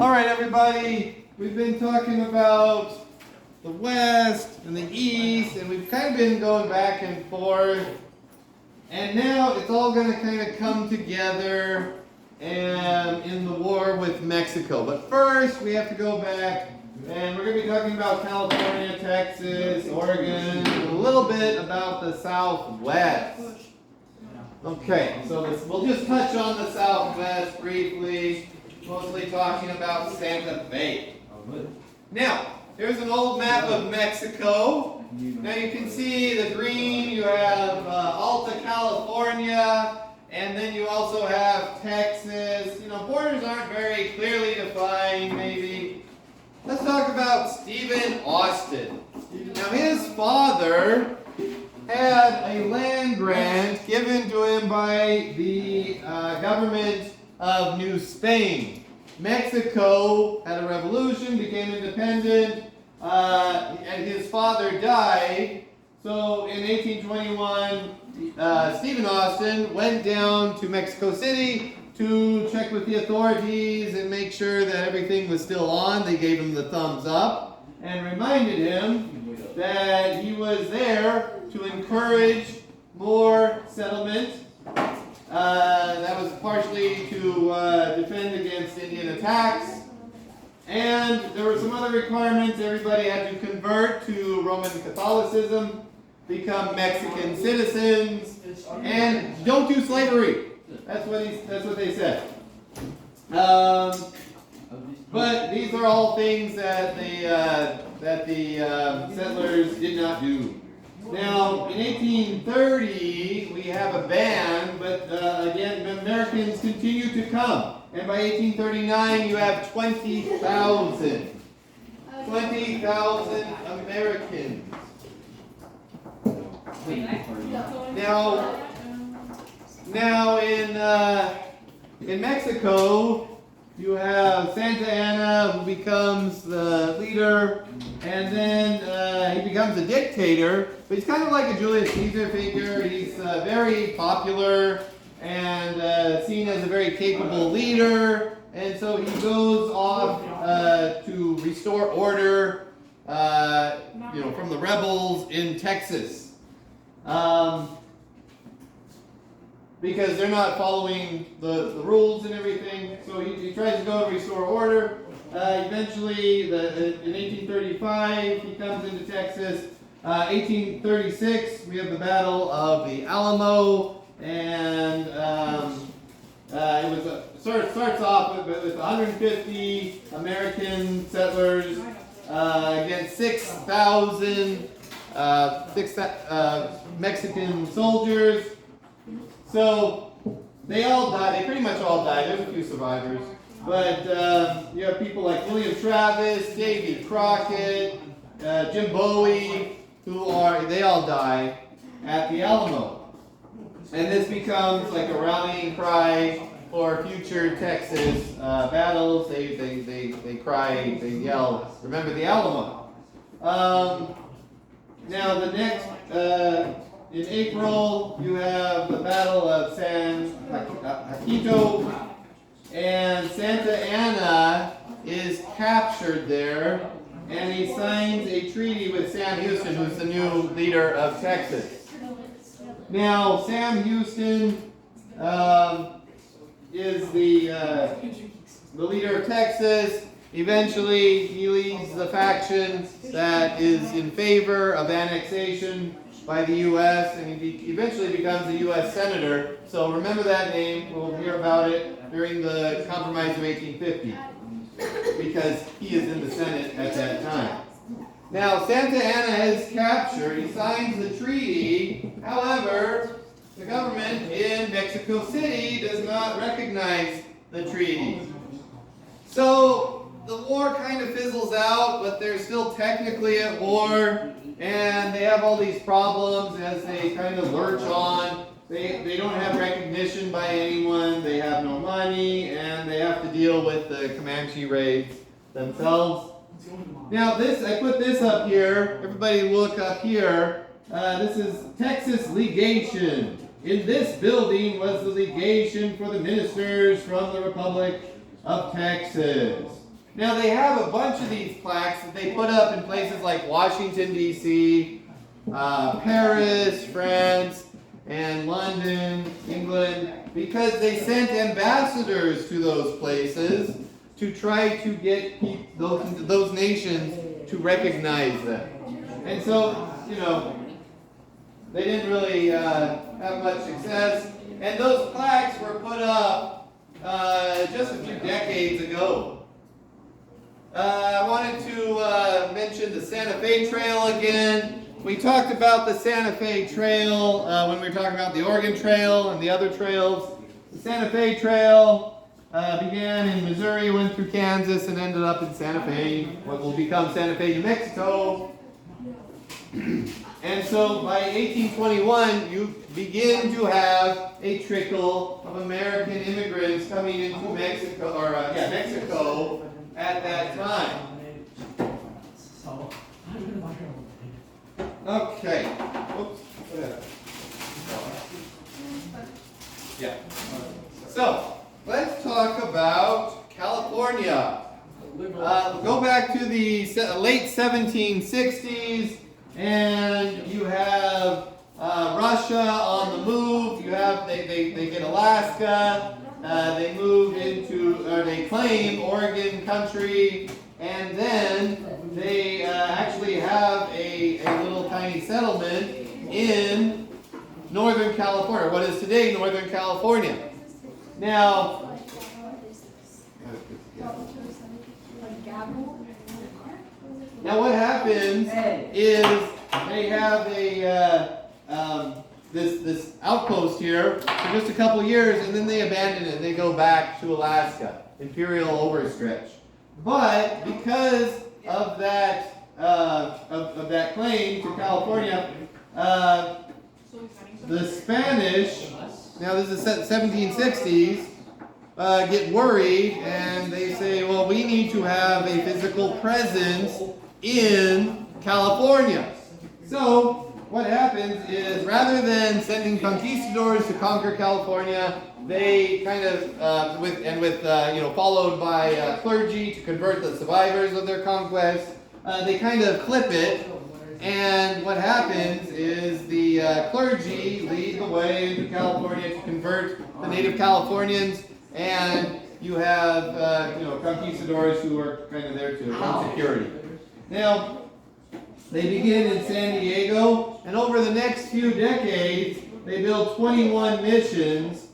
All right, everybody, we've been talking about the West and the East, and we've kind of been going back and forth. And now it's all going to kind of come together and in the war with Mexico. But first, we have to go back, and we're going to be talking about California, Texas, Oregon, a little bit about the Southwest. Okay, so we'll just touch on the Southwest briefly, mostly talking about Santa Fe. Now, here's an old map of Mexico. Now you can see the green, you have Alta California, and then you also have Texas. You know, borders aren't very clearly defined, maybe. Let's talk about Stephen Austin. Now his father had a land grant given to him by the government of New Spain. Mexico had a revolution, became independent, and his father died. So in 1821, Stephen Austin went down to Mexico City to check with the authorities and make sure that everything was still on. They gave him the thumbs up and reminded him that he was there to encourage more settlement. That was partially to defend against Indian attacks. And there were some other requirements. Everybody had to convert to Roman Catholicism, become Mexican citizens, and don't do slavery. That's what they said. But these are all things that the settlers did not do. Now, in 1830, we have a ban, but again, Americans continue to come. And by 1839, you have 20,000. 20,000 Americans. Now in Mexico, you have Santa Anna, who becomes the leader, and then he becomes a dictator. But he's kind of like a Julius Caesar figure. He's very popular and seen as a very capable leader. And so he goes off to restore order, from the rebels in Texas. Because they're not following the rules and everything. So he tries to go and restore order. Eventually, in 1835, he comes into Texas. 1836, we have the Battle of the Alamo. And starts off with 150 American settlers against 6,000 Mexican soldiers. So they all died. They pretty much all died. There's a few survivors. But you have people like William Travis, Davy Crockett, Jim Bowie, they all die at the Alamo. And this becomes like a rallying cry for future Texas battles. They cry, they yell, remember the Alamo. Now the next, in April, you have the Battle of San Jacinto, and Santa Anna is captured there, and he signs a treaty with Sam Houston, who's the new leader of Texas. Now, Sam Houston is the leader of Texas. Eventually, he leads the faction that is in favor of annexation by the U.S., and he eventually becomes a U.S. Senator. So remember that name. We'll hear about it during the Compromise of 1850, because he is in the Senate at that time. Now, Santa Anna is captured. He signs the treaty. However, the government in Mexico City does not recognize the treaty. So the war kind of fizzles out, but they're still technically at war. And they have all these problems as they kind of lurch on. They don't have recognition by anyone, they have no money, and they have to deal with the Comanche raids themselves. Now I put this up here. Everybody look up here. This is Texas legation. In this building was the legation for the ministers from the Republic of Texas. Now they have a bunch of these plaques that they put up in places like Washington, D.C., Paris, France, and London, England, because they sent ambassadors to those places to try to get those nations to recognize them. And so, you know, they didn't really have much success. And those plaques were put up just a few decades ago. I wanted to mention the Santa Fe Trail again. We talked about the Santa Fe Trail when we were talking about the Oregon Trail and the other trails. The Santa Fe Trail began in Missouri, went through Kansas, and ended up in Santa Fe, what will become Santa Fe, New Mexico. And so by 1821, you begin to have a trickle of American immigrants coming into Mexico, Mexico at that time. Okay. Oops. Yeah. So let's talk about California. Go back to the late 1760s, and you have Russia on the move. You have they get Alaska. They move into, or they claim Oregon country, and then they actually have a little tiny settlement in Northern California, what is today Northern California. Now, what happens is they have this outpost here for just a couple years, and then they abandon it. They go back to Alaska, imperial overstretch. But because of that claim to California, the Spanish, now this is the 1760s, get worried, and they say, well, we need to have a physical presence in California. So what happens is, rather than sending conquistadors to conquer California, they kind of, followed by clergy to convert the survivors of their conquest, they kind of clip it. And what happens is the clergy lead the way into California to convert the native Californians, and you have conquistadors who are kind of there to run security. Now, they begin in San Diego, and over the next few decades, they build 21 missions,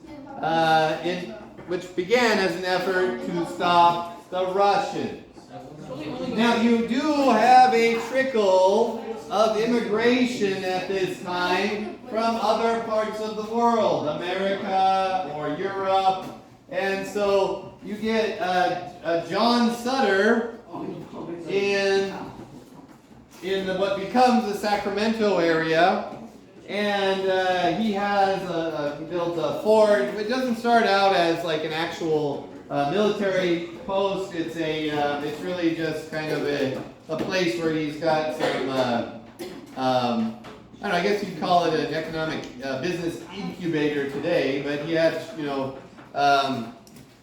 which began as an effort to stop the Russians. Now, you do have a trickle of immigration at this time from other parts of the world, America or Europe, and so you get John Sutter in what becomes the Sacramento area, and he has built a fort. It doesn't start out as like an actual military post. It's really just kind of a place where he's got some I don't know, I guess you'd call it an economic business incubator today, but he has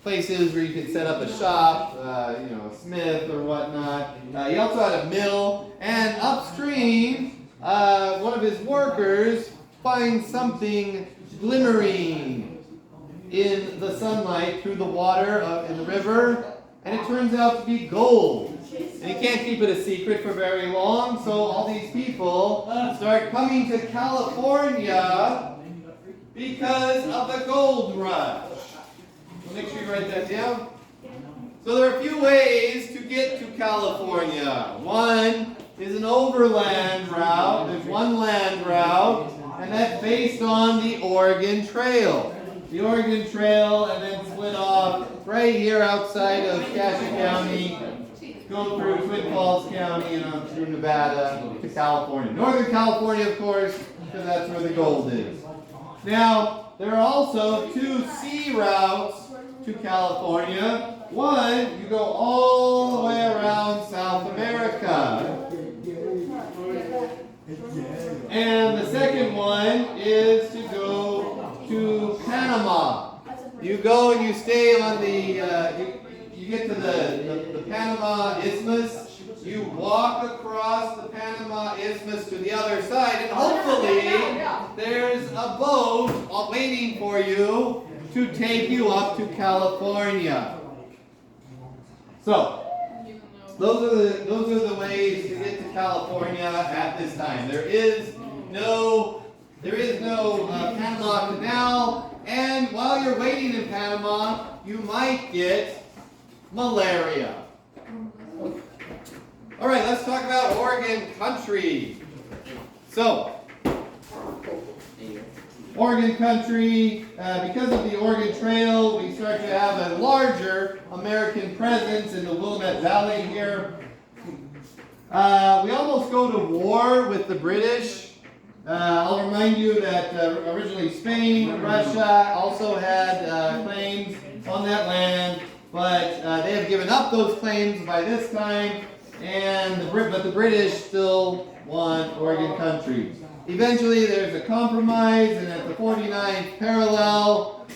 places where you can set up a shop, a smith or whatnot. He also had a mill, and upstream, one of his workers finds something glimmering in the sunlight through the water in the river, and it turns out to be gold. And he can't keep it a secret for very long, so all these people start coming to California because of the gold rush. So make sure you write that down. So there are a few ways to get to California. One is an overland route. There's one land route, and that's based on the Oregon Trail. The Oregon Trail, and then split off right here outside of Cassia County, go through Twin Falls County and on through Nevada to California. Northern California, of course, because that's where the gold is. Now, there are also two sea routes to California. One, you go all the way around South America. And the second one is to go to Panama. You go and you stay on the, you get to the Panama Isthmus, you walk across the Panama Isthmus to the other side, and hopefully there's a boat waiting for you to take you up to California. So, those are the ways to get to California at this time. There is no Panama Canal, and while you're waiting in Panama, you might get malaria. All right, let's talk about Oregon country. So, Oregon country, because of the Oregon Trail, we start to have a larger American presence in the Willamette Valley here. We almost go to war with the British. I'll remind you that originally Spain, Russia also had claims on that land, but they have given up those claims by this time, but the British still want Oregon country. Eventually there's a compromise, and at the 49th parallel,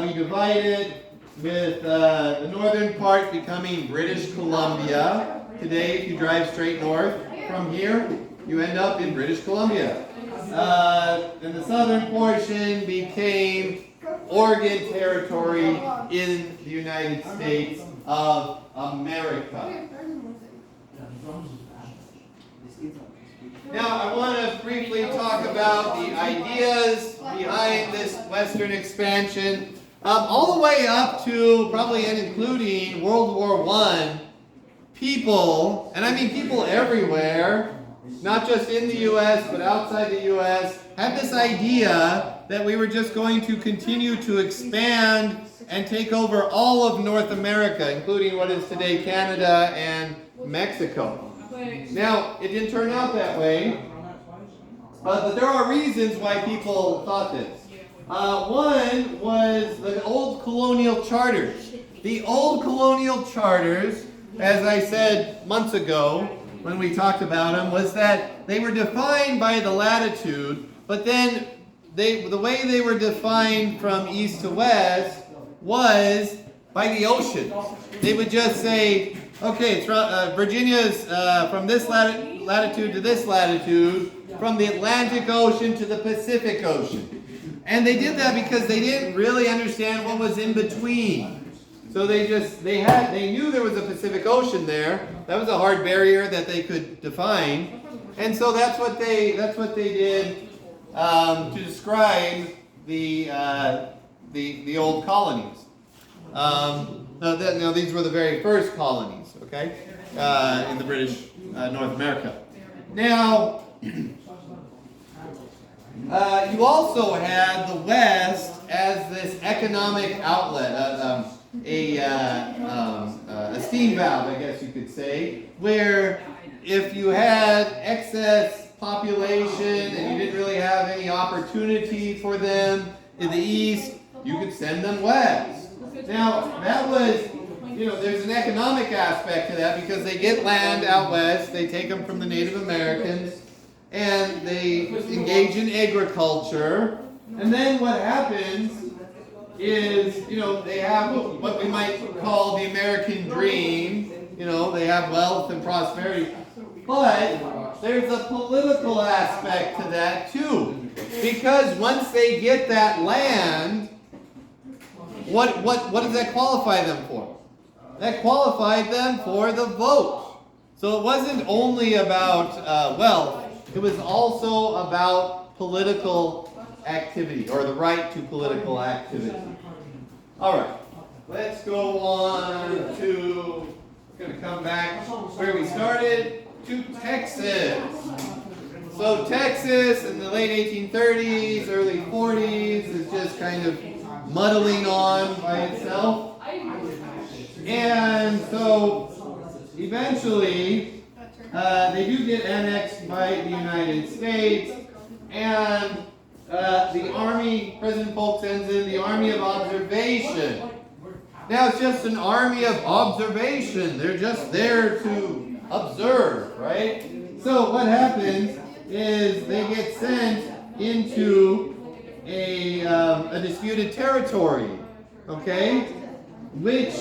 we divide it with the northern part becoming British Columbia. Today, if you drive straight north from here, you end up in British Columbia. And the southern portion became Oregon Territory in the United States of America. Now, I want to briefly talk about the ideas behind this Western expansion. All the way up to probably and including World War I, people, and I mean people everywhere, not just in the U.S. but outside the U.S., had this idea that we were just going to continue to expand and take over all of North America, including what is today Canada and Mexico. Now, it didn't turn out that way, but there are reasons why people thought this. One was the old colonial charters. The old colonial charters, as I said months ago when we talked about them, was that they were defined by the latitude, but then the way they were defined from east to west was by the ocean. They would just say, okay, Virginia's from this latitude to this latitude, from the Atlantic Ocean to the Pacific Ocean. And they did that because they didn't really understand what was in between. So they knew there was a Pacific Ocean there. That was a hard barrier that they could define. And so that's what they did to describe the old colonies. These were the very first colonies, okay, in the British North America. Now, you also had the West as this economic outlet, a steam valve, I guess you could say, where if you had excess population and you didn't really have any opportunity for them in the East, you could send them west. Now, that was, there's an economic aspect to that because they get land out west, they take them from the Native Americans, and they engage in agriculture. And then what happens is, they have what we might call the American dream. They have wealth and prosperity. But there's a political aspect to that too. Because once they get that land, what does that qualify them for? That qualified them for the vote. So it wasn't only about wealth. It was also about political activity, or the right to political activity. All right, let's go on to, we're going to come back where we started, to Texas. So Texas in the late 1830s, early 40s is just kind of muddling on by itself. And so eventually, they do get annexed by the United States, and the Army, President Polk sends in the Army of Observation. Now it's just an army of observation. They're just there to observe, right? So what happens is they get sent into a disputed territory, okay? Which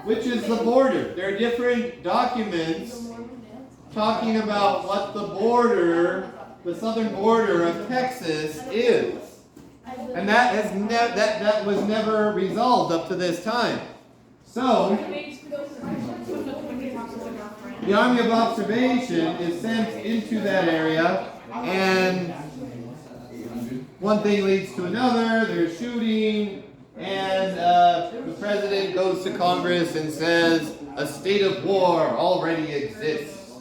which is the border. There are different documents talking about what the border, the southern border of Texas is. And that was never resolved up to this time. So, the Army of Observation is sent into that area, and one thing leads to another. There's shooting, and the president goes to Congress and says a state of war already exists.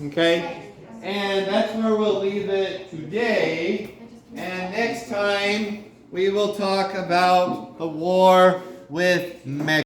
Okay? And that's where we'll leave it today. And next time we will talk about the war with Mexico.